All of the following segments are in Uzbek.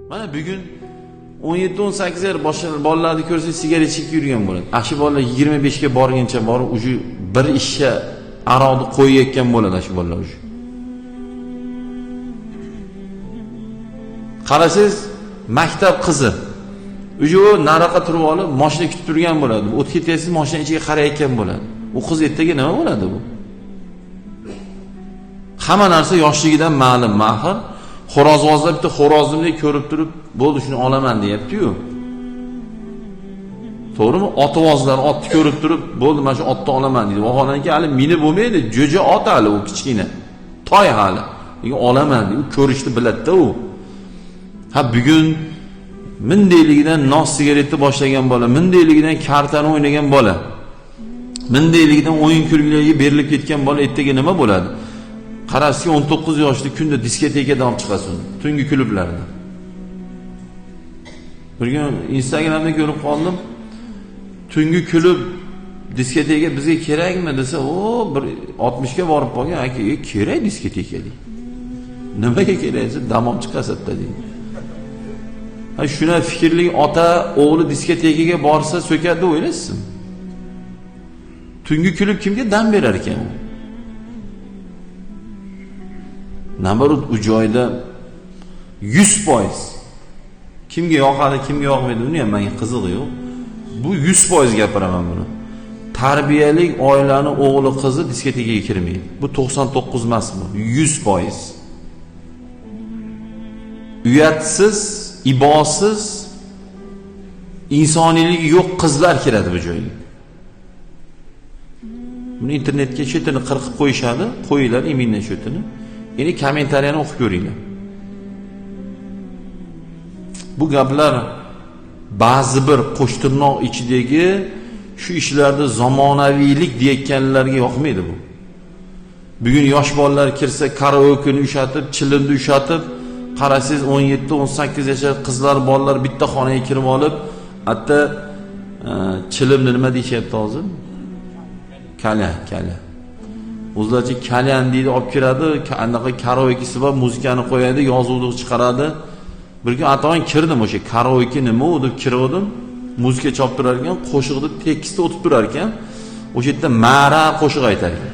Mana bugun 17-18 yil bolalarni ko'rsangiz sigaret chekib yurgan bo'ladi. Ashi bolalar 25 ga borguncha borib, uju bir ishga aroqni qo'yayotgan bo'ladi ashi bolalar uju. Qarasangiz, maktab qizi uju nariqa turib olib, mashina kutib turgan bo'ladi. O'tib ketgansiz, mashina ichiga qarayotgan bo'ladi. U qiz ertaga nima bo'ladi bu? Hamma narsa yoshligidan ma'lum, mahir. Xo'rozvozlar bitta xo'rozimni ko'rib turib, bo'ldi shuni olaman deyapti-yu. To'g'rimi? Otovozlar otni ko'rib turib, bo'ldi mana shu otni olaman deydi. Vaholanki hali mini bo'lmaydi, jo'ja ot hali u kichkina. Toy hali. Lekin olaman deydi, u ko'rishni biladi-da u. Ha bugun mindayligidan nos sigaretni boshlagan bola, mindayligidan kartani o'ynagan bola, mindayligidan o'yin kulgilarga berilib ketgan bola ertaga nima bo'ladi? Qarasiga 19 yoshli kunda diskotekaga olib chiqasin, tungi klublarda. Bir kun Instagramda ko'rib qoldim. Tungi klub diskoteka bizga kerakmi desa, o bir 60 ga borib qolgan, aka, kerak diskoteka deydi. Nimaga kerak desa, dam olib chiqasizda deydi. Ha shuna fikrli ota o'g'li diskotekaga borsa so'kadi o'ylaysizmi? Tungi klub kimga dam berar ekan? Nabarut u joyda 100%. Kimga yoqadi, kimga yoqmaydi, uni ham menga qizig'i yo'q. Bu 100% gapiraman buni. Tarbiyali oilani o'g'li qizi diskotekaga kirmaydi. Bu 99 emas bu, 100%. Uyatsiz, ibosiz, insoniylik yo'q qizlar kiradi bu joyga. Buni internetga chetini qirqib qo'yishadi, qo'yinglar imindan chetini. Endi kommentariyani o'qib ko'ringlar. Bu gaplar ba'zi bir qo'shtirnoq ichidagi shu ishlarda zamonaviylik deyotganlarga yoqmaydi bu. Bugun yosh bolalar kirsa, karaokeni ushatib, chilimni ushatib, qarasangiz 17-18 yoshli qizlar, bolalar bitta xonaga kirib olib, hatto chilimni nima deyapti hozir? Kala. O'zlaricha kalyan deydi, olib kiradi, anaqa karaokesi bor, muzikani qo'yadi, yozuvni chiqaradi. Bir kun atoyin kirdim o'sha karaoke nima u deb kirdim. Muzika chalib turar ekan, qo'shiqni tekstda o'tib turar ekan, o'sha yerda mara qo'shiq aytar ekan.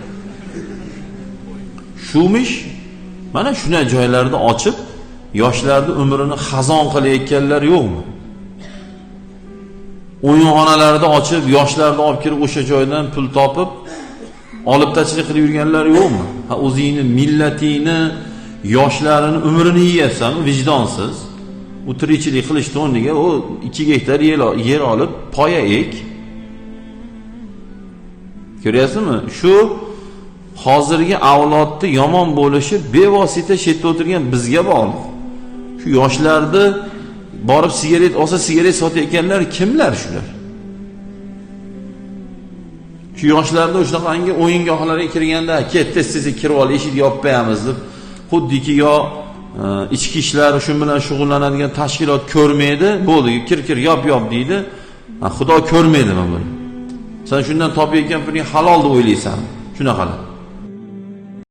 Shumish mana shunday joylarda ochib, yoshlarni umrini xazon qilayotganlar yo'qmi? O'yinxonalarda ochib, yoshlarni olib kirib o'sha joydan pul topib, olib tashlik qilib yurganlar yo'qmi? Ha o'zingni millatingni, yoshlarini umrini yeyapsan, vijdonsiz. U tirikchilik qilishni o'rniga o 2 gektar yer olib poya ek. Ko'ryapsizmi? Shu hozirgi avlodni yomon bo'lishi bevosita chetda o'tirgan bizga bog'liq. Shu yoshlarni borib sigaret olsa sigaret sotayotganlar kimlar shular? Shu yoshlarda o'shaqangi o'yingohlarga kirganda, tez-tez kirib ol, eshik yopib qo'yamiz deb, xuddiki yo ichki ishlar shu bilan shug'ullanadigan tashkilot ko'rmaydi, bo'ldi, kir yop deydi. Xudo ko'rmaydimi buni? Sen shundan topayotgan puling halol deb o'ylaysan. Shunaqa.